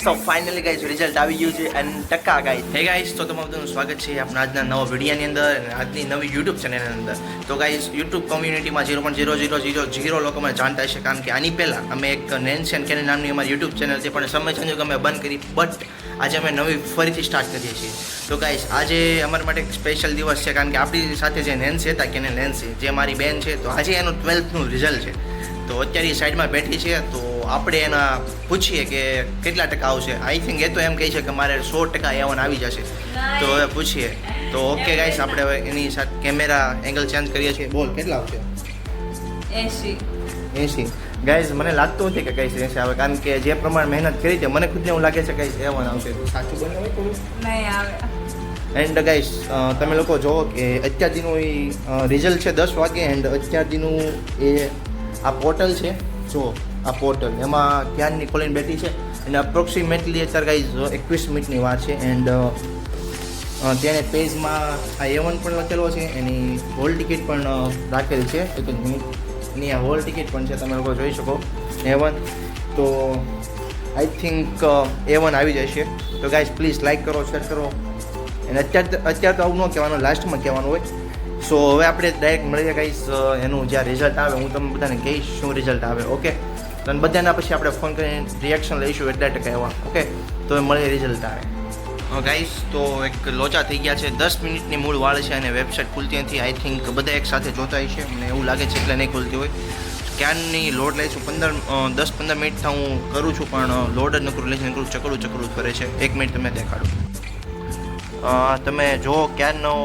તો finally guys result આવી ગયું છે અને ટકા ગાઈસ. હે ગાઈસ, તો તમારું બધાનું સ્વાગત છે આપણા આજના નવા વિડીયોની અંદર અને આજની નવી યુટ્યુબ ચેનલની અંદર. તો ગાઈસ યુટ્યુબ કોમ્યુનિટીમાં 0.0000 લોકો મને જાણતા હશે, કારણ કે આની પહેલાં અમે એક નેન્સી એન્ડ કેની નામની અમારી યુટ્યુબ ચેનલ છે, પણ સમય સંજોગ અમે બંધ કરી. બટ આજે અમે નવી ફરીથી સ્ટાર્ટ કરીએ છીએ. તો ગાઈસ આજે અમારા માટે એક સ્પેશિયલ દિવસ છે, કારણ કે આપણી સાથે જે નેન્સી હતા, કેને નેન્સી જે મારી બેન છે, તો આજે એનું 12થનું રિઝલ્ટ છે. તો અત્યારે એ સાઈડમાં બેઠી છે, તો આપણે એના પૂછીએ કે કેટલા ટકા આવશે. આઈ થિંક એ તો એમ કહે છે કે મારે 100% A1 આવી જશે. તો હવે પૂછીએ. તો ઓકે ગાઈસ, આપણે હવે એની સાથે કેમેરા એંગલ ચેન્જ કરીએ છીએ. બોલ, કેટલા આવશે? 80. ગાઈસ, મને લાગતું નથી કે કઈ 80 આવે, કારણ કે જે પ્રમાણે મહેનત કરી છે મને ખુદને એવું લાગે છે કે A1 આવશે. તો સાચું બને હોય થોડું નહીં આવે. એન્ડ ગાઈસ, તમે લોકો જુઓ કે અત્યારનું રિઝલ્ટ છે 10 વાગે. એન્ડ અત્યારનું એ આ પોર્ટલ છે, જો આ પોર્ટલ એમાં ક્યારની ખોલીને બેઠી છે. અને અપ્રોક્સિમેટલી અત્યારે ગાઈઝ 21 મિનિટની વાર છે. એન્ડ તેને પેજમાં આ A1 પણ લખેલો છે, એની હોલ ટિકિટ પણ રાખેલી છે. એક જ મિનિટ, એની આ હોલ ટિકિટ પણ છે, તમે લોકો જોઈ શકો A1. તો આઈ થિંક A1 આવી જશે. તો ગાઈઝ પ્લીઝ લાઇક કરો, શેર કરો. અને અત્યારે તો આવું ન કહેવાનું, લાસ્ટમાં કહેવાનું હોય. સો હવે આપણે ડાયરેક્ટ મળીએ ગાઈસ એનું જ્યાં રિઝલ્ટ આવે. હું તમને બધાને કહીશ શું રિઝલ્ટ આવે. ઓકે, તો બધાના પછી આપણે ફોન કરીને રિએક્શન લઈશું એટલા ટકા એવા. ઓકે, તો એ મળીએ રિઝલ્ટ આવે. ગાઈસ, તો એક લોચા થઈ ગયા છે. 10 મિનિટની મૂળ વાળ છે અને વેબસાઇટ ખુલતી નથી. આઈ થિંક બધા એક સાથે જોતા હશે, મને એવું લાગે છે, એટલે નહીં ખુલતી હોય. ક્યારની લોડ લઈશું 10-15 મિનિટ હું કરું છું, પણ લોડ જ નકરું લઈશ, નકરું ચકડું ફરે છે. 1 મિનિટ તમને દેખાડું. તમે જો ક્યારનો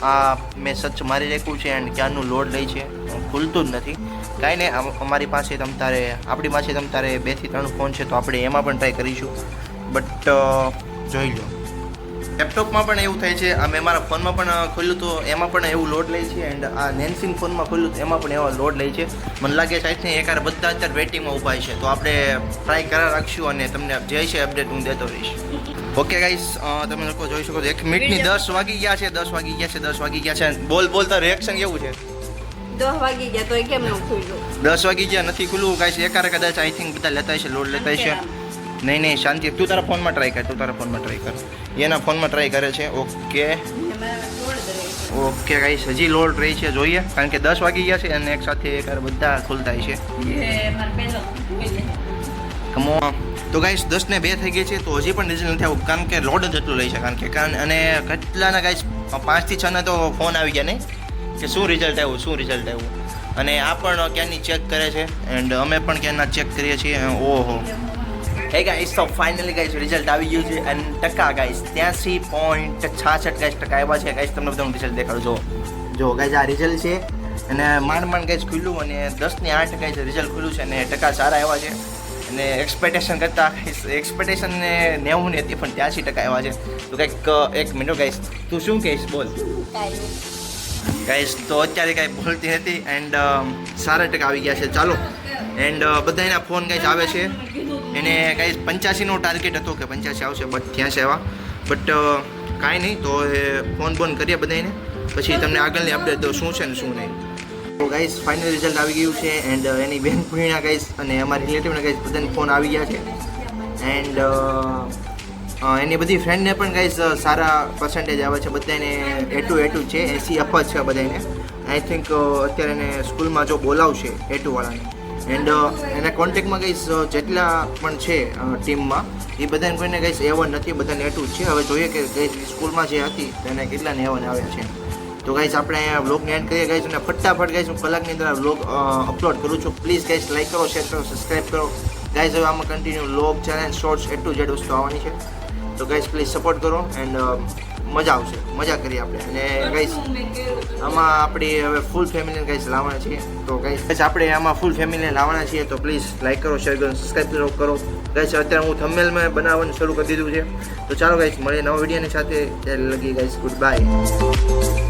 આ મેં સર્ચ મારી રાખ્યું છે એન્ડ ક્યારનું લોડ લઈ છે, ખુલતું જ નથી. કાંઈ નહીં, અમારી પાસે આપણી પાસે 2 થી 3 ફોન છે, તો આપણે એમાં પણ ટ્રાય કરીશું. બટ જોઈ લો, લેપટોપમાં પણ એવું થાય છે. મેં મારા ફોનમાં પણ ખોલ્યું તો એમાં પણ એવું લોડ લે છે. એન્ડ આ નેન્સીન ફોનમાં ખોલ્યું તો એમાં પણ એવા લોડ લે છે. મને લાગે છે આઈ એકાર બધા અત્યારે વેટિંગમાં ઊભા છે. તો આપણે ટ્રાય કરા રાખશું અને તમને જે છે અપડેટ હું દેતો રહીશ. ઓકે ગાઈસ, તમે લોકો જોઈ શકો છો 1 મિનિટની 10 વાગી ગયા છે. 10 વાગી ગયા છે. બોલતા રિએક્શન કેવું છે? 10 વાગી ગયા તો કેમ ન ખુલ્યું? 10 વાગી ગયા નથી ખુલ્લું ગાઈસ. એકાર કદાચ આઈ થિંક બધા લેતા હશે, લોડ લેતા હશે. નહીં શાંતિ, તું તારા ફોનમાં ટ્રાય કર. એના ફોનમાં ટ્રાય કરે છે. ઓકે ગાઈસ, હજી લોડ રહી છે, જોઈએ, કારણ કે 10 વાગી ગયા છે અને એક સાથે એકાર બધા ખુલતા છે. કમો તો ગાઈસ 10 ને 2 થઈ ગઈ છે, તો હજી પણ રિઝલ્ટ નથી આવ્યું, કારણ કે લોડ જ એટલું લઈ છે. કારણ કે અને કેટલાના ગાઈસ 5 થી 6 ના તો ફોન આવી ગયા નહીં કે શું રિઝલ્ટ આવ્યું. અને આ પણ ક્યાંની ચેક કરે છે એન્ડ અમે પણ ક્યાંના ચેક કરીએ છીએ. ઓહો, હે ગાઈસ, તો ફાઇનલી ગાઈસ રિઝલ્ટ આવી ગયું છે. અને ટકા ગાઈસ 83.66 ગાઈસ ટકા આવ્યા છે. ગાઈસ તમને બધાનું રિઝલ્ટ દેખાડો. જો ગાઈસ આ રિઝલ્ટ છે અને માંડ ગાઈસ ખુલ્લું, અને 10 ની 8 ગાઈસ રિઝલ્ટ ખુલ્લું છે અને ટકા સારા આવ્યા છે. અને એક્સપેક્ટેશન કરતાં ને 90 ની હતી, પણ 83% આવ્યા છે. તો કંઈક 1 મિનિટ ગાઈસ, તું શું કહીશ? બોલ ગાઈસ. તો અત્યારે કાંઈ બોલતી નથી એન્ડ સારા ટકા આવી ગયા છે. ચાલો, એન્ડ બધા એના ફોન ગાઈસ આવે છે. એને ગાઈસ 85નો ટાર્ગેટ હતો કે 85 આવશે, બટ 83 આવ્યા. બટ કાંઈ નહીં, તો એ ફોન કરીએ બધાને, પછી તમને આગળની અપડેટ દો શું છે ને શું નહીં. તો ગાઈસ ફાઇનલ રિઝલ્ટ આવી ગયું છે. એન્ડ એની બેન પૂર્ણિના ગાઈસ અને અમારી રિલેટિવના ગાઈસ બધાને ફોન આવી ગયા છે. એન્ડ એની બધી ફ્રેન્ડને પણ ગાઈસ સારા પર્સન્ટેજ આવે છે. બધાને A2 છે, 80 અપ જ છે બધાને. આઈ થિંક અત્યારે એને સ્કૂલમાં જો બોલાવશે A2 વાળાને. એન્ડ એના કોન્ટેક્ટમાં ગાઈસ જેટલા પણ છે ટીમમાં, એ બધાને કોઈને ગાઈસ A1 નથી, બધાને A2 છે. હવે જોઈએ કે ગાઈસ સ્કૂલમાં જે હતી તેને કેટલાને A1 આવ્યા છે. તો ગાઈસ આપણે અહીંયા વ્લોગને એન્ડ કરીએ ગાઈસ, અને ફટાફટ ગાઈસ હું કલાકની અંદર વ્લોગ અપલોડ કરું છું. પ્લીઝ ગાઈસ લાઈક કરો, શેર કરો, સબસ્ક્રાઈબ કરો ગાઈસ. હવે આમાં continue vlog, challenge, shorts A to Z વસ્તુ આવવાની છે. તો ગાઈસ પ્લીઝ સપોર્ટ કરો એન્ડ મજા આવશે, મજા કરીએ આપણે. અને ગાઈસ આમાં આપણી હવે ફૂલ ફેમિલીને ગાઈસ લાવવાના છીએ. તો ગાઈસ આપણે આમાં ફૂલ ફેમિલીને લાવવાના છીએ. તો પ્લીઝ લાઈક કરો, શેર કરો, સબસ્ક્રાઈબ કરો ગાઈસ. અત્યારે હું થંબનેલમાં બનાવવાનું શરૂ કરી દીધું છે. તો ચાલો ગાઈસ મળીએ નવા વિડીયોની સાથે. ત્યારે લગી ગાઈસ, ગુડ બાય.